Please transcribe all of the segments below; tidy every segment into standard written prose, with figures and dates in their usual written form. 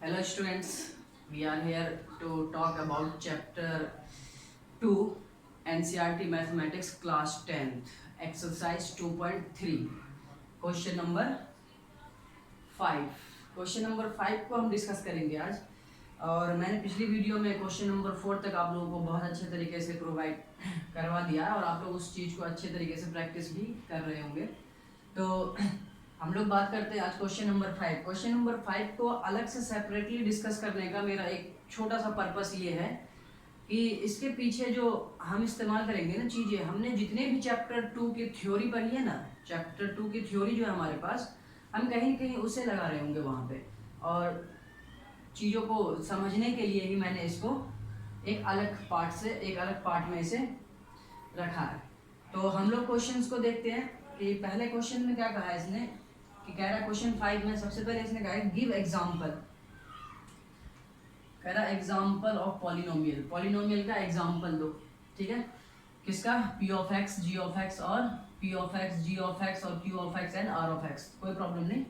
Hello students, we are here to talk about chapter 2 NCERT Mathematics class 10 exercise 2.3 question number 5। Question number 5 को हम discuss करेंगे आज। और मैंने पिछली वीडियो में क्वेश्चन नंबर 4 तक आप लोगों को बहुत अच्छे तरीके से प्रोवाइड करवा दिया है और आप लोग उस चीज़ को अच्छे तरीके से प्रैक्टिस भी कर रहे होंगे। तो हम लोग बात करते हैं आज क्वेश्चन नंबर 5। क्वेश्चन नंबर 5 को अलग से सेपरेटली डिस्कस करने का मेरा एक छोटा सा पर्पस ये है कि इसके पीछे जो हम इस्तेमाल करेंगे ना चीज़ें, हमने जितने भी चैप्टर 2 की थ्योरी पढ़ी है ना, चैप्टर 2 की थ्योरी जो है हमारे पास, हम कहीं कहीं उसे लगा रहे होंगे वहाँ पे। और चीज़ों को समझने के लिए ही मैंने इसको एक अलग पार्ट में इसे रखा है। तो हम लोग क्वेश्चंस को देखते हैं कि पहले क्वेश्चन में क्या कहा है इसने, कि कह रहा है क्वेश्चन 5 में सबसे पहले इसने कहा है गिव एग्जाम्पल। कह रहा है एग्जाम्पल ऑफ पॉलिनोमियल, पॉलिनोमियल का एग्जाम्पल दो। ठीक है, किसका? P of x, ji of x और P of x, ji of x और Q of x and are of X. कोई प्रॉब्लम नहीं,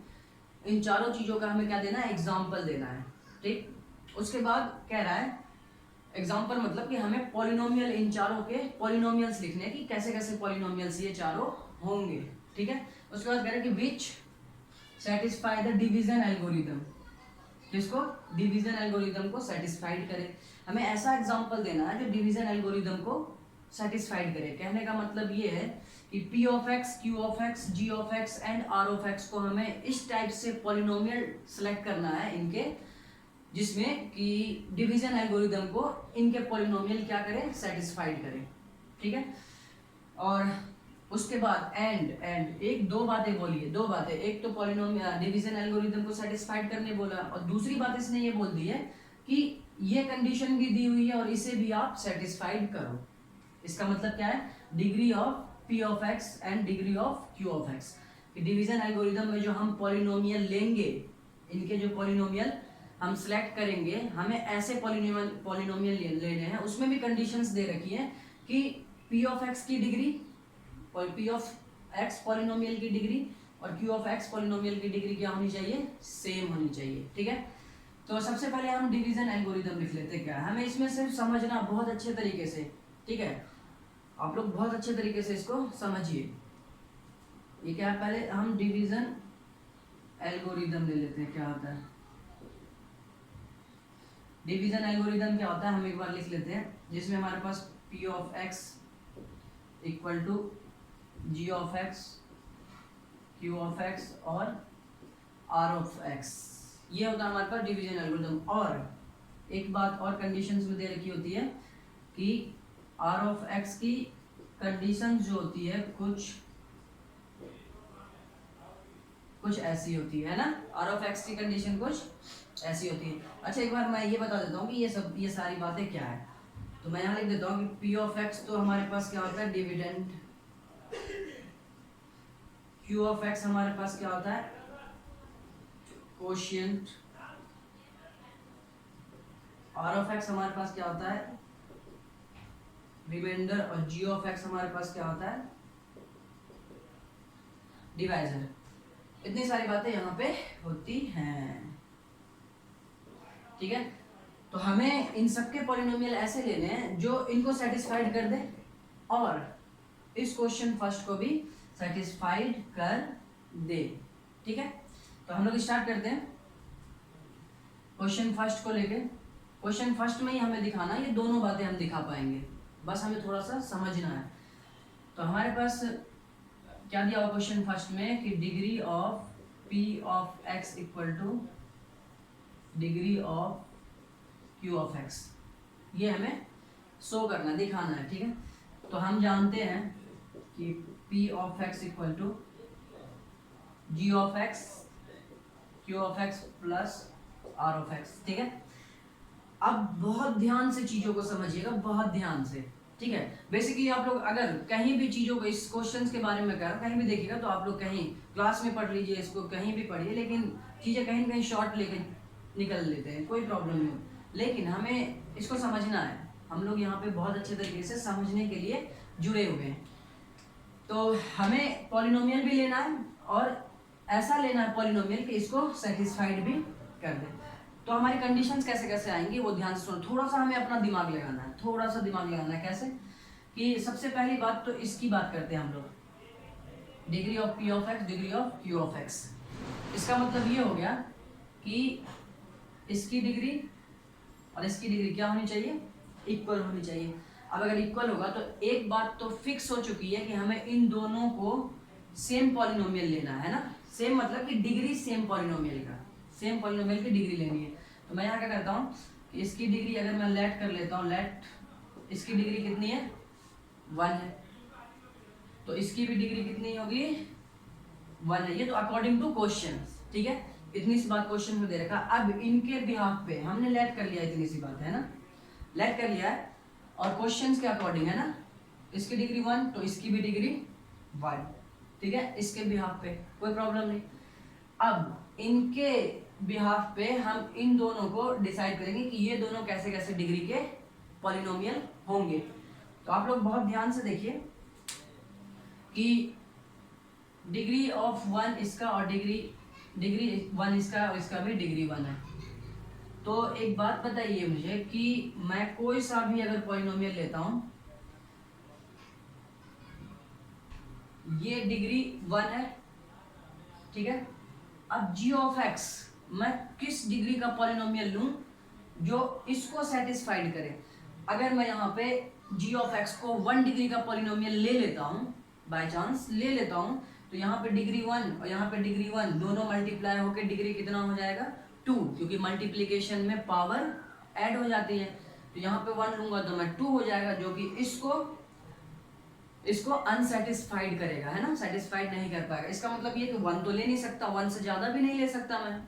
इन चारों चीज़ों का हमें क्या देना है? एग्जाम्पल देना है। ठीक, उसके बाद कह रहा है एग्जाम्पल मतलब कि हमें पॉलिनोमियल, इन चारों के पॉलिनोमियल्स लिखने की, कैसे कैसे पॉलिनोमियल्स ये चारों होंगे। ठीक है, उसके बाद कह रहा है कि विच सेटिस्फाई द डिवीजन एल्गोरिदम, जिसको डिवीजन एल्गोरिदम को सेटिस्फाइड करे। हमें ऐसा एग्जांपल देना है जो डिवीजन एल्गोरिदम को सेटिस्फाइड करे। कहने का मतलब ये है कि p of x, Q of x, ji of x and are of x को हमें इस टाइप से पॉलिनोमियल सेलेक्ट करना है इनके, जिसमें कि डिवीजन एल्गोरिदम को इनके पॉलिनोमियल क्या करे? सेटिस्फाइड करे। ठीक है, और उसके बाद एंड एक दो बातें बोली है, दो बातें। एक तो पॉलिनोमियल डिवीजन एल्गोरिदम को सेटिस्फाइड करने बोला, और दूसरी बात इसने ये बोल दी है कि ये कंडीशन भी दी हुई है और इसे भी आप सेटिस्फाइड करो। इसका मतलब क्या है? Degree of P of x and degree of Q of x. Division algorithm में जो हम पॉलिनोमियल लेंगे, इनके जो पॉलिनोमियल हम सिलेक्ट करेंगे, हमें ऐसे पॉलिनोमियल लेने हैं। उसमें भी कंडीशंस दे रखी है कि पी ऑफ एक्स की डिग्री और पी ऑफ एक्स पॉलिनोमियल की डिग्री और क्यू ऑफ एक्स पॉलिनोमियल की डिग्री क्या होनी चाहिए? सेम होनी चाहिए। ठीक है, तो सबसे पहले हम डिवीजन एल्गोरिदम लिख लेते हैं। क्या हमें इसमें सिर्फ समझना बहुत अच्छे तरीके से। ठीक है, आप लोग बहुत अच्छे तरीके से इसको समझिए। ये क्या है? पहले हम डिवीजन एल्गोरिदम ले लेते हैं। क्या होता है डिवीजन एल्गोरिदम? क्या होता है हम एक बार लिख लेते हैं, जिसमें हमारे पास P of x equal to ji of x, Q of x और आर ऑफ एक्स, ये होता है हमारे पास डिवीजन एल्गोरिथम। और एक बात और कंडीशंस में दे रखी होती है कि आर ऑफ एक्स की कंडीशंस जो होती है कुछ ऐसी होती है ना। आर ऑफ एक्स की कंडीशन कुछ ऐसी होती है। अच्छा, एक बार मैं ये बता देता हूँ कि ये सारी बातें क्या है। तो मैं यहाँ लिख देता हूँ कि पी ऑफ एक्स तो हमारे पास क्या होता है? डिविडेंड। क्यू ऑफ एक्स हमारे पास क्या होता है? कोशिएंट। आर ऑफ एक्स हमारे पास क्या होता है? रिमाइंडर। और जी ऑफ एक्स हमारे पास क्या होता है? डिवाइजर। इतनी सारी बातें यहाँ पे होती हैं। ठीक है, तो हमें इन सबके पॉलिनोमियल ऐसे लेने हैं जो इनको सेटिस्फाइड कर दे और इस क्वेश्चन फर्स्ट को भी सेटिस्फाइड कर दे। ठीक है, तो हम लोग स्टार्ट करते हैं क्वेश्चन फर्स्ट को लेके। क्वेश्चन फर्स्ट में ही हमें दिखाना, ये दोनों बातें हम दिखा पाएंगे, बस हमें थोड़ा सा समझना है। तो हमारे पास क्या दिया हुआ क्वेश्चन फर्स्ट में कि degree of P of x equal two degree of Q of x, ये हमें शो करना, दिखाना है। ठीक है, तो हम जानते हैं कि p of x equal to ji of x, Q of x plus r of x. ठीक है, अब बहुत ध्यान से चीज़ों को समझिएगा, बहुत ध्यान से। ठीक है, बेसिकली आप लोग अगर कहीं भी चीज़ों को, इस क्वेश्चंस के बारे में कहीं भी देखिएगा तो आप लोग कहीं क्लास में पढ़ लीजिए, इसको कहीं भी पढ़िए, लेकिन चीज़ें कहीं कहीं शॉर्ट लेके निकल लेते हैं, कोई प्रॉब्लम नहीं। लेकिन हमें इसको समझना है, हम लोग यहाँ पे बहुत अच्छे तरीके से समझने के लिए जुड़े हुए हैं। तो हमें पॉलिनोमियल भी लेना है और ऐसा लेना है पॉलिनोमियल कि इसको सेटिस्फाइड भी कर दे। तो हमारी कंडीशंस कैसे कैसे आएंगी वो ध्यान से सुनो, थोड़ा सा हमें अपना दिमाग लगाना है, थोड़ा सा दिमाग लगाना है। कैसे कि सबसे पहली बात तो इसकी बात करते हैं हम लोग, degree of P of x, degree of Q of x. इसका मतलब ये हो गया कि इसकी डिग्री और इसकी डिग्री क्या होनी चाहिए, इक्वल होनी चाहिए। अब अगर इक्वल होगा तो एक बात तो फिक्स हो चुकी है कि हमें इन दोनों को सेम पॉलिनोमियल लेना है ना। सेम मतलब कि डिग्री सेम पॉलिनोमियल का, सेम पॉलिनोमियल की डिग्री लेनी है। तो मैं यहाँ क्या करता हूँ कि इसकी डिग्री अगर मैं लेट कर लेता हूँ, लेट इसकी डिग्री कितनी है 1 है, तो इसकी भी डिग्री कितनी होगी 1 है। ये तो अकॉर्डिंग टू क्वेश्चन, ठीक है, इतनी सी बात क्वेश्चन में दे रखा। अब इनके बिहाफ पे हमने लेट कर लिया, इतनी सी बात है ना, लेट कर लिया है और क्वेश्चंस के अकॉर्डिंग है ना, इसकी डिग्री 1 तो इसकी भी डिग्री 1, ठीक है, इसके बिहाफ पे कोई प्रॉब्लम नहीं। अब इनके बिहाफ पे हम इन दोनों को डिसाइड करेंगे कि ये दोनों कैसे कैसे डिग्री के पॉलिनोमियल होंगे। तो आप लोग बहुत ध्यान से देखिए कि डिग्री ऑफ 1 इसका और डिग्री 1 इसका और इसका भी डिग्री 1 है। तो एक बात बताइए मुझे कि मैं कोई सा भी अगर पॉलिनोमियल लेता हूं, ये डिग्री 1 है, ठीक है। अब g ऑफ x मैं किस डिग्री का पॉलिनोमियल लूं जो इसको सेटिस्फाइड करे। अगर मैं यहाँ पे g ऑफ x को 1 डिग्री का पॉलिनोमियल ले लेता हूँ, बाय चांस ले लेता हूँ, तो यहाँ पे डिग्री 1 और यहाँ पे डिग्री 1 दोनों मल्टीप्लाई होकर डिग्री कितना हो जाएगा 2, क्योंकि मल्टीप्लिकेशन में पावर ऐड हो जाती है। तो यहाँ पे 1 लूंगा तो मैं 2 हो जाएगा, जो कि इसको अनसेटिस्फाइड करेगा, है ना, सेटिस्फाइड नहीं कर पाएगा। इसका मतलब ये कि 1 तो ले नहीं सकता, 1 से ज्यादा भी नहीं ले सकता मैं।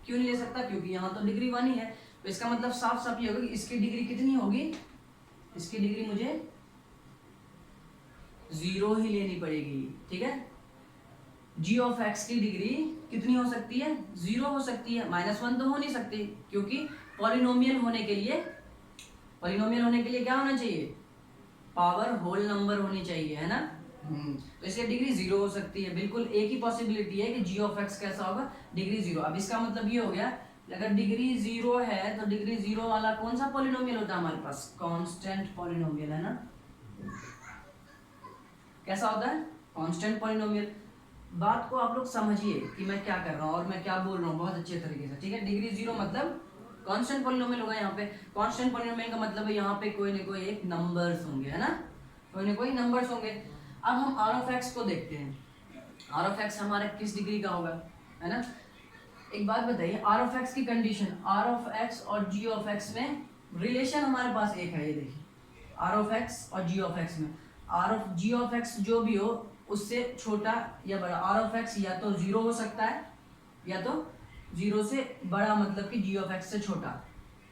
क्यों नहीं ले सकता, क्योंकि यहाँ तो डिग्री 1 ही है। तो इसका मतलब साफ साफ ये होगा कि इसकी डिग्री कितनी होगी, इसकी डिग्री मुझे 0 ही लेनी पड़ेगी, ठीक है। g ऑफ x की डिग्री कितनी हो सकती है 0 हो सकती है, -1 तो हो नहीं सकती, क्योंकि पॉलिनोमियल होने के लिए क्या होना चाहिए, पावर होल नंबर होनी चाहिए, है ना। तो इसकी डिग्री 0 हो सकती है। बिल्कुल एक ही पॉसिबिलिटी है कि g ऑफ x कैसा होगा, डिग्री 0। अब इसका मतलब ये हो गया अगर डिग्री 0 है तो डिग्री 0 वाला कौन सा पॉलिनोमियल होता है हमारे पास, कांस्टेंट पॉलिनोमियल, है ना। कैसा होता है, कांस्टेंट पॉलिनोमियल। बात को आप लोग समझिए कि मैं क्या कर रहा हूँ और मैं क्या बोल रहा हूँ बहुत अच्छे तरीके से, ठीक है। डिग्री 0 मतलब कांस्टेंट पॉलिनोमियल होगा। यहाँ पे कांस्टेंट पॉलिनोमियल का मतलब है यहाँ पे कोई ना कोई एक नंबर्स होंगे, है ना, कोई ना कोई नंबर्स होंगे। अब हम r ऑफ x को देखते हैं, r ऑफ x हमारा किस डिग्री का होगा, है ना। एक बात बताइए, r ऑफ x की कंडीशन, r ऑफ x और g ऑफ x में रिलेशन हमारे पास एक है, ये देखिए r ऑफ x और g ऑफ x में g ऑफ x जो भी हो उससे छोटा या बड़ा, r ऑफ x या तो 0 हो सकता है या तो 0 से बड़ा, मतलब कि g ऑफ x से छोटा।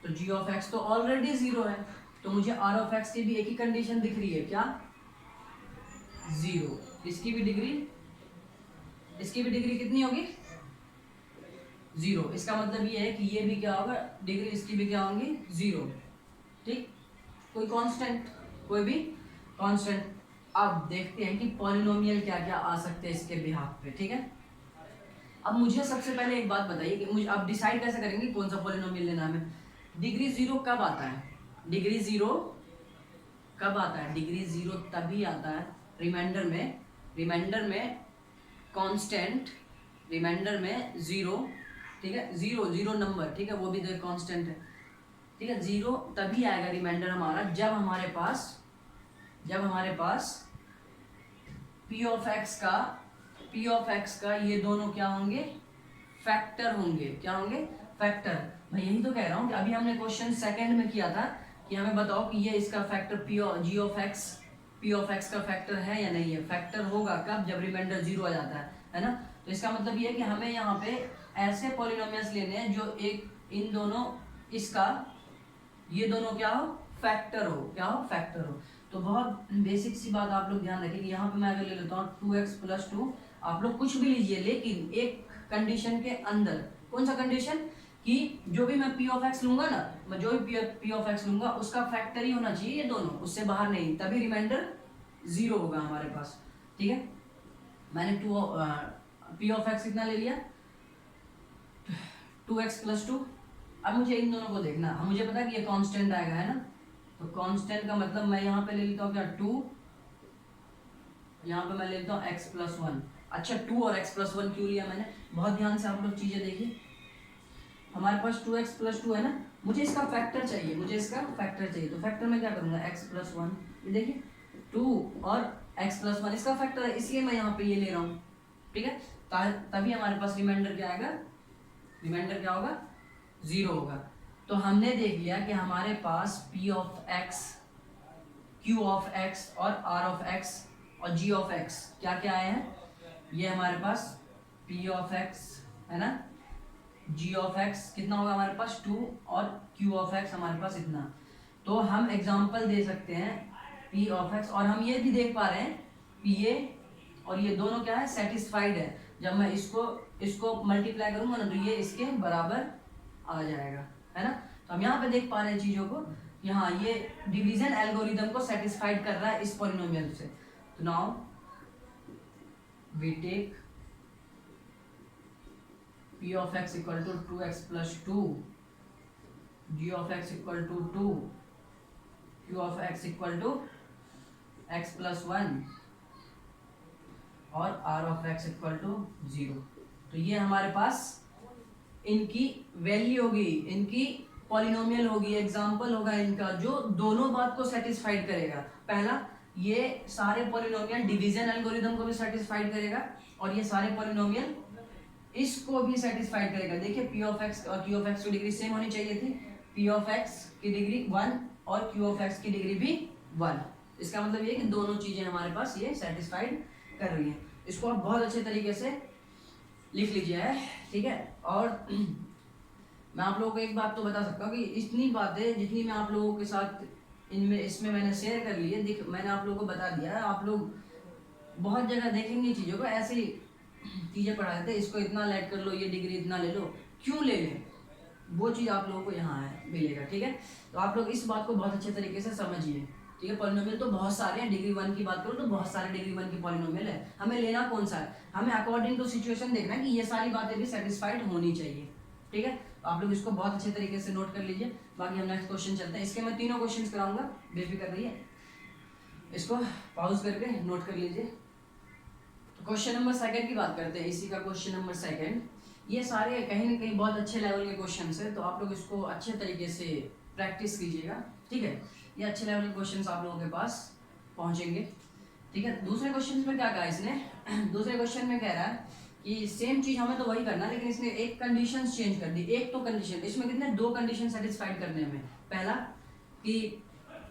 तो g ऑफ x तो ऑलरेडी 0 है, तो मुझे r ऑफ x की भी एक ही कंडीशन दिख रही है, क्या 0। इसकी भी डिग्री कितनी होगी 0। इसका मतलब ये है कि ये भी क्या होगा, डिग्री इसकी भी क्या होंगी 0, ठीक। कोई भी कांस्टेंट। अब देखते हैं कि पॉलिनोमियल क्या क्या आ सकते हैं इसके बिहाफ पे, ठीक है। अब मुझे सबसे पहले एक बात बताइए कि मुझे अब डिसाइड कैसे करेंगे कौन सा पॉलिनोमियल लेना है। डिग्री 0 कब आता है, डिग्री 0 कब आता है, डिग्री 0 तभी आता है रिमाइंडर में कांस्टेंट, रिमाइंडर में 0, ठीक है, 0 नंबर, ठीक है, वो भी तो कांस्टेंट है, ठीक है। 0 तभी आएगा रिमाइंडर हमारा जब हमारे पास p ऑफ x का ये दोनों क्या होंगे, फैक्टर होंगे। क्या होंगे, फैक्टर। मैं यही तो कह रहा हूँ कि अभी हमने क्वेश्चन सेकंड में किया था कि हमें बताओ कि ये इसका फैक्टर p ऑफ x का फैक्टर है या नहीं है। फैक्टर होगा कब, जब रिमाइंडर 0 आ जाता है ना। तो इसका मतलब ये है कि हमें यहाँ पे ऐसे पॉलिनोमियल्स लेने हैं जो इन दोनों इसका ये दोनों क्या हो, फैक्टर हो। तो बहुत बेसिक सी बात आप लोग ध्यान रखें कि यहाँ पे मैं अगर ले लेता हूँ 2x + 2, आप लोग कुछ भी लीजिए, लेकिन एक कंडीशन के अंदर। कौन सा कंडीशन, कि जो भी मैं p ऑफ x लूंगा ना, मैं जो भी p ऑफ x लूंगा उसका फैक्टर ही होना चाहिए ये दोनों, उससे बाहर नहीं, तभी रिमाइंडर 0 होगा हमारे पास, ठीक है। मैंने p ऑफ x कितना ले लिया 2x + 2। अब मुझे इन दोनों को देखना, मुझे पता है कि ये कांस्टेंट आएगा, है ना। तो कांस्टेंट का मतलब मैं यहाँ पे ले लेता हूँ क्या 2, यहाँ पे मैं ले लेता हूँ x+1। अच्छा 2 और x+1 क्यों लिया मैंने, बहुत ध्यान से आप लोग चीज़ें देखिए। हमारे पास 2x+2 है ना, मुझे इसका फैक्टर चाहिए, तो फैक्टर में क्या करूँगा x+1, ये देखिए 2 और x+1 इसका फैक्टर है, इसलिए मैं यहाँ पे ये ले रहा हूँ, ठीक है। तभी हमारे पास रिमाइंडर क्या आएगा, रिमाइंडर क्या होगा 0 होगा। तो हमने देख लिया कि हमारे पास p(x), q(x) और r(x) और g(x) क्या क्या आए हैं, ये हमारे पास p(x) है ना, g(x) कितना होगा हमारे पास 2 और q(x) हमारे पास इतना। तो हम एग्जांपल दे सकते हैं p(x) और हम ये भी देख पा रहे हैं pa और ये दोनों क्या है सेटिस्फाइड है। जब मैं इसको मल्टीप्लाई करूंगा ना तो ये इसके बराबर आ जाएगा, है ना। तो हम यहाँ पे देख पा रहे हैं चीजों को, यहाँ ये डिवीजन एल्गोरिदम को सेटिस्फाइड कर रहा है इस पॉलिनोमियल से। तो now we take p(x) equal to 2x+2, g(x) equal to 2, q(x) equal to x+1 और r(x) equal to 0। तो ये हमारे पास इनकी वैल्यू होगी, इनकी पॉलिनोमियल होगी, एग्जाम्पल होगा इनका जो दोनों बात को सेटिस्फाइड करेगा। पहला, ये सारे पॉलिनोमियल डिवीजन एल्गोरिदम को भी सेटिस्फाइड करेगा और ये सारे पॉलिनोमियल इसको भी सेटिस्फाइड करेगा। देखिए p(x) और q(x) की डिग्री सेम होनी चाहिए थी, p(x) की डिग्री 1 और q(x) की डिग्री भी 1। इसका मतलब ये कि दोनों चीजें हमारे पास ये सेटिस्फाइड कर रही हैं। इसको आप बहुत अच्छे तरीके से लिख लीजिए, है ठीक है। और मैं आप लोगों को एक बात तो बता सकता हूँ कि इतनी बातें जितनी मैं आप लोगों के साथ इसमें मैंने शेयर कर ली है, मैंने आप लोगों को बता दिया है। आप लोग बहुत जगह देखेंगे चीज़ों को ऐसी चीज़ें पढ़ा देते, इसको इतना लेट कर लो, ये डिग्री इतना ले लो, क्यों ले लें, वो चीज़ आप लोगों को यहाँ है मिलेगा, ठीक है। तो आप लोग इस बात को बहुत अच्छे तरीके से समझिए, ठीक है। पॉलिनोमियल तो बहुत सारे हैं, डिग्री 1 की बात करो तो बहुत सारे डिग्री 1 की पॉलिनोमियल है। हमें लेना कौन सा है, हमें अकॉर्डिंग टू सिचुएशन देखना है कि ये सारी बातें भी सेटिस्फाइड होनी चाहिए, ठीक है। तो आप लोग इसको बहुत अच्छे तरीके से नोट कर लीजिए। बाकी हम नेक्स्ट क्वेश्चन चलते हैं। इसके मैं तीनों क्वेश्चन कराऊंगा, बेफिक्र रहिए, इसको पॉज करके नोट कर लीजिए। तो क्वेश्चन नंबर 2 की बात करते हैं, इसी का क्वेश्चन नंबर 2। ये सारे कहीं ना कहीं बहुत अच्छे लेवल के क्वेश्चन है, तो आप लोग इसको अच्छे तरीके से प्रैक्टिस कीजिएगा, ठीक है। ये अच्छे लेवल के क्वेश्चन आप लोगों के पास पहुंचेंगे, ठीक है। दूसरे क्वेश्चन में क्या कहा इसने, दूसरे क्वेश्चन में कह रहा है कि सेम चीज हमें तो वही करना, लेकिन इसने एक कंडीशन चेंज कर दी। एक तो कंडीशन, इसमें कितने 2 कंडीशन सेटिस्फाइड करने में। पहला कि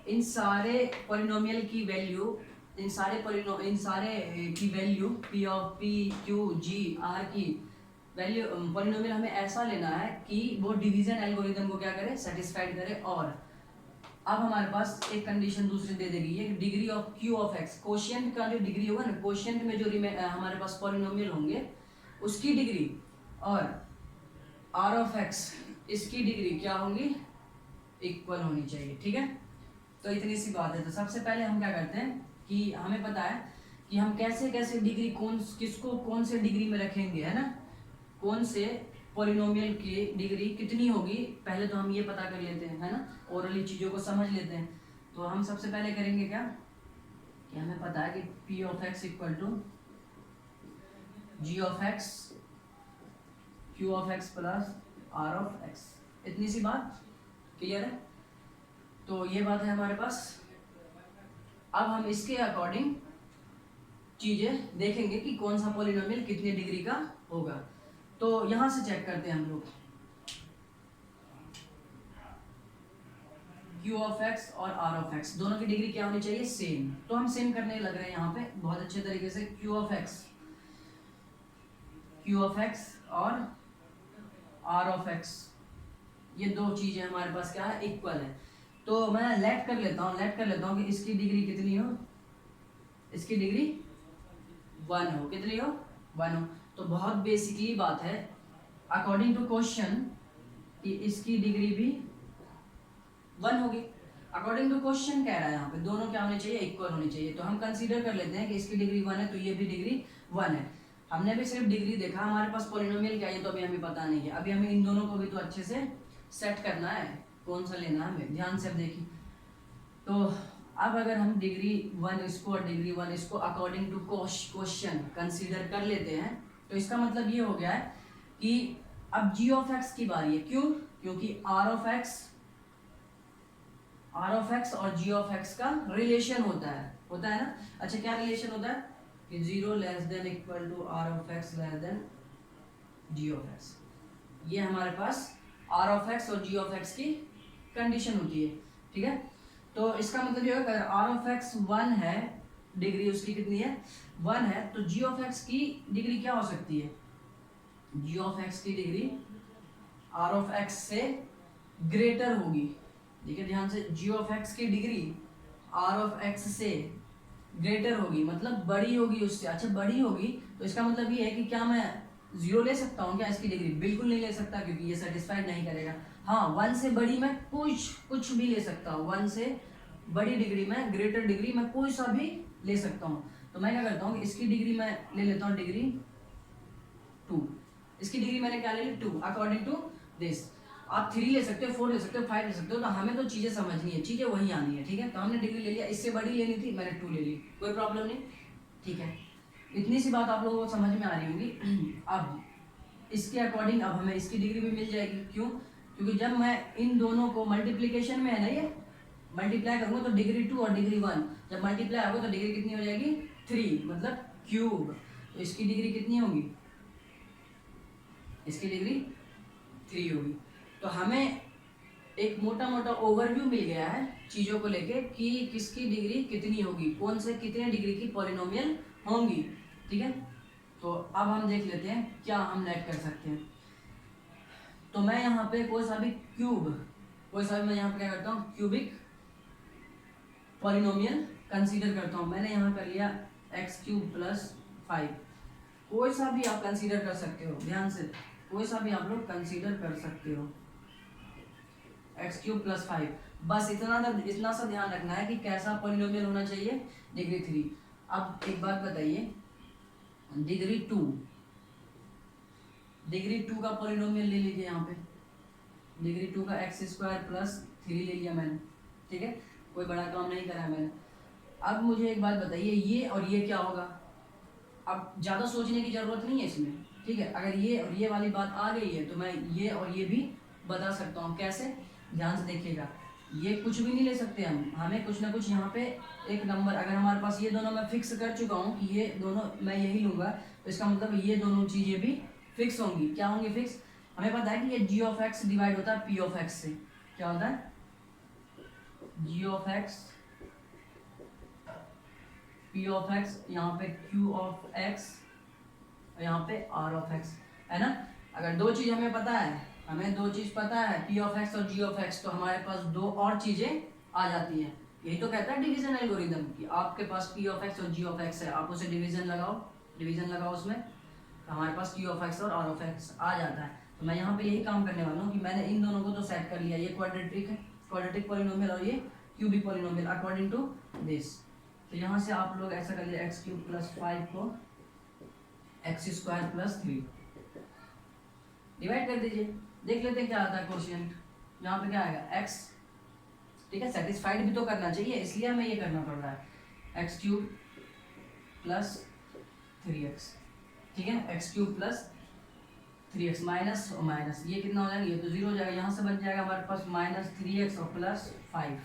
इन सारे पॉलिनोमियल की वैल्यू, इन सारे की value p of p q g r की वैल्यू पॉलिनोमियल हमें ऐसा लेना है कि वो डिवीजन एल्गोरिदम को क्या करे, सेटिस्फाइड करे। और अब हमारे पास एक कंडीशन दूसरी दे देगी, ये degree of q of x, quotient का जो डिग्री होगा ना, कोशिएंट में जो हमारे पास पॉलिनोमियल होंगे उसकी डिग्री और r ऑफ x इसकी डिग्री क्या होंगी, इक्वल होनी चाहिए, ठीक है। तो इतनी सी बात है। तो सबसे पहले हम क्या करते हैं कि हमें पता है कि हम कैसे कैसे डिग्री किसको कौन से डिग्री में रखेंगे, है ना, कौन से पॉलिनोमियल की डिग्री कितनी होगी, पहले तो हम ये पता कर लेते हैं, है ना, ओरली चीज़ों को समझ लेते हैं। तो हम सबसे पहले करेंगे क्या कि हमें पता है कि p of x equal to g of x q of x plus r of x, इतनी सी बात क्लियर है। तो ये बात है हमारे पास। अब हम इसके अकॉर्डिंग चीजें देखेंगे कि कौन सा पॉलिनोमियल कितनी डिग्री का होगा। तो यहां से चेक करते हैं हम लोग, q ऑफ x और r ऑफ x दोनों की डिग्री क्या होनी चाहिए, सेम। तो हम सेम करने लग रहे हैं यहाँ पे बहुत अच्छे तरीके से। q ऑफ x और r ऑफ x, ये दो चीजें हमारे पास क्या है, इक्वल है। तो मैं लेट कर लेता हूँ कि इसकी डिग्री कितनी हो, इसकी डिग्री 1 हो, कितनी हो, 1 हो। तो बहुत बेसिकली बात है अकॉर्डिंग टू क्वेश्चन कि इसकी डिग्री भी 1 होगी। अकॉर्डिंग टू क्वेश्चन कह रहा है यहाँ पे दोनों क्या होने चाहिए, इक्वल होनी चाहिए। तो हम कंसीडर कर लेते हैं कि इसकी डिग्री 1 है तो ये भी डिग्री 1 है। हमने भी सिर्फ डिग्री देखा, हमारे पास पॉलिनोमियल क्या है तो अभी हमें पता नहीं है। अभी हमें इन दोनों को भी तो अच्छे से सेट करना है, कौन सा लेना है हमें, ध्यान से अब देखिए। तो अब अगर हम डिग्री 1 इसको और डिग्री 1 इसको अकॉर्डिंग टू क्वेश्चन कंसीडर कर लेते हैं, तो इसका मतलब ये हो गया है कि अब जी ऑफ एक्स की बारी है। क्यों? क्योंकि आर ऑफ एक्स और जी ऑफ एक्स का रिलेशन होता है ना। अच्छा, क्या रिलेशन होता है कि 0 less than equal to r of x less than g of x. ये हमारे पास आर ऑफ एक्स और जी ऑफ एक्स की कंडीशन होती है, ठीक है। तो इसका मतलब ये होगा अगर आर ऑफ एक्स 1 है, डिग्री उसकी कितनी है 1 है, तो जी ऑफ एक्स की डिग्री क्या हो सकती है, जी ऑफ एक्स की डिग्री आर ऑफ एक्स से ग्रेटर होगी। देखिए ध्यान से, जी ऑफ एक्स की डिग्री आर ऑफ एक्स से ग्रेटर होगी, मतलब बड़ी होगी उससे। अच्छा, बड़ी होगी तो इसका मतलब ये है कि क्या मैं 0 ले सकता हूँ क्या इसकी डिग्री? बिल्कुल नहीं ले सकता, क्योंकि ये सेटिस्फाइड नहीं करेगा। हाँ, 1 से बड़ी मैं कुछ भी ले सकता हूँ, 1 से बड़ी डिग्री में, ग्रेटर डिग्री मैं कोई सा भी ले सकता हूँ। तो मैं क्या करता हूँ, इसकी डिग्री मैं ले लेता हूँ डिग्री 2। इसकी डिग्री मैंने क्या ले ली 2, अकॉर्डिंग टू दिस। आप 3 ले सकते हो, 4 ले सकते हो, 5 ले सकते हो, तो हमें तो चीजें समझनी है, चीजें वही आनी है, ठीक है। तो हमने डिग्री ले लिया, इससे बड़ी लेनी थी, मैंने 2 ले ली, कोई प्रॉब्लम नहीं, ठीक है। इतनी सी बात आप लोगों को समझ में आ रही होगी। अब इसके अकॉर्डिंग अब हमें इसकी डिग्री भी मिल जाएगी। क्यों? क्योंकि जब मैं इन दोनों को मल्टीप्लीकेशन में है ना, ये मल्टीप्लाई करूंगा तो डिग्री 2 और डिग्री 1 जब मल्टीप्लाई होगा तो डिग्री कितनी हो जाएगी 3, मतलब क्यूब। तो इसकी डिग्री कितनी होगी, इसकी डिग्री 3 होगी। तो हमें एक मोटा मोटा ओवरव्यू मिल गया है चीज़ों को लेके कि किसकी डिग्री कितनी होगी, कौन से कितने डिग्री की पॉलिनोमियल होंगी, ठीक है। तो अब हम देख लेते हैं क्या हम नेट कर सकते हैं। तो मैं यहाँ पे कोई सा भी मैं यहाँ पे क्या करता हूँ, क्यूबिक पॉलिनोमियल कंसीडर करता हूँ। मैंने यहाँ कर लिया x³ + 5। कोई सा भी आप कंसीडर कर सकते हो, ध्यान से, कोई सा भी आप लोग कंसीडर कर सकते हो, x³ + 5। बस इतना सा ध्यान रखना है कि कैसा पॉलिनोमियल होना चाहिए, डिग्री 3। अब एक बात बताइए, डिग्री 2 का पॉलिनोमियल ले लीजिए। यहाँ पे डिग्री 2 का x² + 3 ले लिया मैंने, ठीक है, कोई बड़ा काम नहीं करा मैंने। अब मुझे एक बात बताइए, ये और ये क्या होगा? अब ज़्यादा सोचने की ज़रूरत नहीं है इसमें, ठीक है। अगर ये और ये वाली बात आ गई है तो मैं ये और ये भी बता सकता हूँ। कैसे? ध्यान से देखिएगा, ये कुछ भी नहीं ले सकते हमें कुछ ना कुछ यहाँ पे एक नंबर, अगर हमारे पास ये दोनों मैं फिक्स कर चुका हूँ कि ये दोनों मैं यही लूँगा, तो इसका मतलब ये दोनों चीज़ें भी फिक्स होंगी। क्या होंगी फिक्स? हमें पता है कि ये जी ऑफ एक्स डिवाइड होता है पी ऑफ एक्स से। क्या होता है? G of X P of X, यहाँ पे क्यू ऑफ एक्स, यहाँ पे आर ऑफ एक्स, है ना। अगर दो चीज़ हमें पता है, पी ऑफ एक्स और जी ऑफ एक्स, तो हमारे पास दो और चीज़ें आ जाती हैं। यही तो कहता है डिवीजन एल्गोरिदम कि आपके पास पी ऑफ एक्स और जी ऑफ एक्स है, आप उसे डिवीजन लगाओ उसमें, तो हमारे पास क्यू ऑफ एक्स और आर ऑफ एक्स आ जाता है। तो मैं यहाँ पे यही काम करने वाला हूँ कि मैंने इन दोनों को तो सेट कर लिया, ये क्वाड्रेटिक पॉलिनोमियल और ये cubic polynomial according to this. तो यहाँ से आप लोग ऐसा कर लिया, x³ + 5 को x² + 3 डिवाइड कर दीजिए, देख लेते हैं क्या आता है क्वोशिएंट। यहाँ पे क्या आएगा x, ठीक है, सेटिस्फाइड भी तो करना चाहिए, इसलिए हमें ये करना पड़ रहा है, x³ + 3x, ठीक है, x³ + 3x माइनस और माइनस, ये कितना हो जाएगा, ये तो 0 हो जाएगा। यहाँ से बच जाएगा हमारे पास -3x और +5।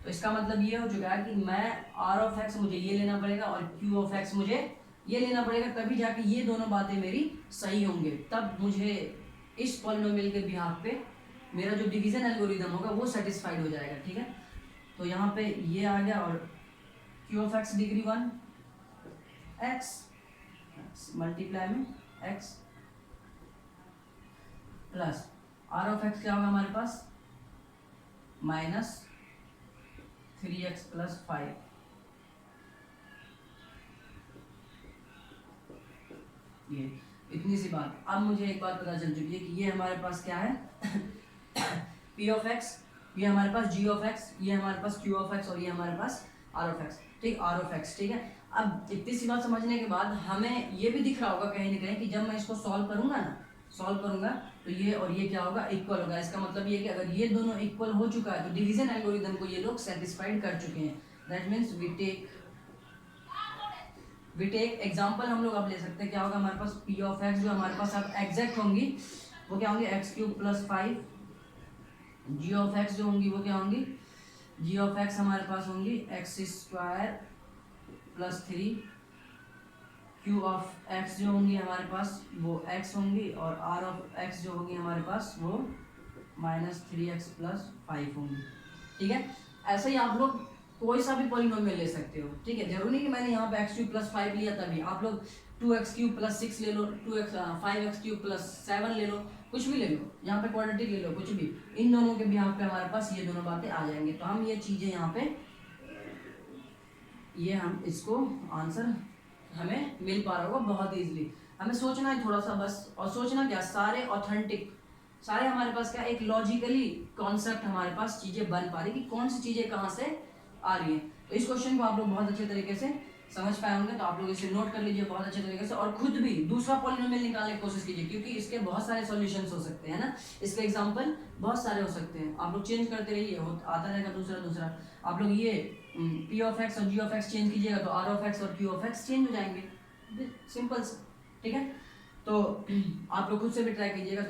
तो इसका मतलब ये हो चुका है कि मैं r ऑफ x मुझे ये लेना पड़ेगा और q ऑफ x मुझे ये लेना पड़ेगा, तभी जाके ये दोनों बातें मेरी सही होंगे, तब मुझे इस पॉलिनोमियल के बिहाफ पे मेरा जो डिवीजन एल्गोरिदम होगा वो सेटिस्फाइड हो जाएगा, ठीक है। तो यहाँ पे ये आ गया, और q of x degree 1 x multiply में x plus r of x क्या होगा हमारे पास -3x + 5। ये इतनी सी बात। अब मुझे एक बात पता चल चुकी है कि ये हमारे पास क्या है p ऑफ x, ये हमारे पास g ऑफ x, ये हमारे पास q ऑफ x और ये हमारे पास r ऑफ x, ठीक, r ऑफ x, ठीक है। अब इतनी सी बात समझने के बाद हमें ये भी दिख रहा होगा कहीं ना कहीं कि जब मैं इसको सॉल्व करूंगा तो ये और ये क्या होगा, इक्वल होगा। इसका मतलब ये कि अगर ये दोनों इक्वल हो चुका है तो डिवीजन एल्गोरिथम को ये लोग सेटिस्फाइड कर चुके हैं। That means we take example हम लोग अब ले सकते हैं। क्या होगा हमारे पास, पी ऑफ एक्स जो हमारे पास अब एग्जैक्ट होंगी वो क्या होंगी, x cube plus 5। G of x जो होंगी वो क्या होंगी, जी ऑफ एक्स हमारे पास होंगी x square plus 3। Q of x जो होंगी हमारे पास वो एक्स होंगी, और आर ऑफ एक्स जो होगी हमारे पास वो -3x+5 होंगी। ठीक है, ऐसे ही आप लोग कोई सा भी पॉलिनोमियल ले सकते हो। ठीक है, जरूरी नहीं कि मैंने यहाँ पे x³ + 5 लिया तभी, आप लोग 2x³ + 6 ले लो, 5x³ + 7 ले लो, कुछ भी ले लो, यहाँ पे क्वाड्रेटिक ले लो, कुछ भी। इन दोनों के भी यहाँ पे हमारे पास ये दोनों बातें आ जाएंगे। तो हम ये चीजें यहाँ पे, ये हम इसको आंसर हमें मिल पा रहा होगा बहुत इजीली। हमें सोचना है थोड़ा सा बस, और सोचना क्या, सारे ऑथेंटिक, सारे हमारे पास क्या एक लॉजिकली कॉन्सेप्ट हमारे पास चीजें बन पा रही कि कौन सी चीजें कहाँ से आ रही हैं। तो इस क्वेश्चन को आप लोग बहुत अच्छे तरीके से समझ पाए होंगे, तो आप लोग इसे नोट कर लीजिए बहुत अच्छे तरीके से, और खुद भी दूसरा पॉलिनोमियल निकालने की कोशिश कीजिए, क्योंकि इसके बहुत सारे सॉल्यूशंस हो सकते हैं ना, इसके एग्जांपल बहुत सारे हो सकते हैं। आप लोग चेंज करते रहिए, आता रहेगा दूसरा दूसरा। आप लोग ये पी ऑफ एक्स और जी ऑफ एक्स चेंज कीजिएगा तो आर ऑफ एक्स और क्यू ऑफ एक्स चेंज हो जाएंगे। सिंपल। ठीक है, तो आप लोग खुद से भी ट्राई कीजिएगा। तो